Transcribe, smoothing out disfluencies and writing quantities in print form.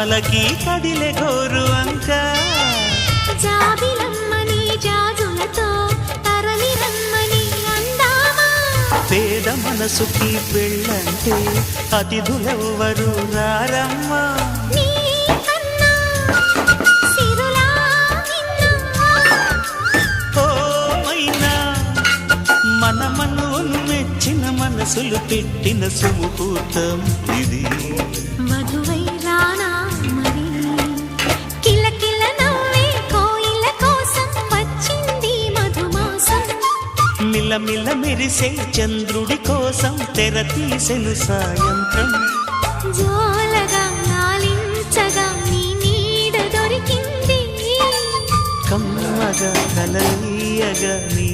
అందాలకి కదిలే గోరు అంక జాబిలమ్మని జాజులతో తరలి రమ్మని అందామా పేద మనసుకి పెళ్ళంటే అతిథులెవ్వరు రారమ్మా నీకన్నా సిరులా నిన్నా ఓ మైనా మనమనువును మెచ్చిన మనసులు పెట్టిన సుముహూర్తం ఇది మధువై రానా మరి కిలకిల నవ్వే కోయిల కోసం వచ్చింది మధుమాసం మిలమిల మెరిసే చంద్రుడి కోసం తెర తీసెను సాయంత్రం జోలగా నాలించగా నీ నీడ దొరికింది కమ్మగా కలయియగా నీ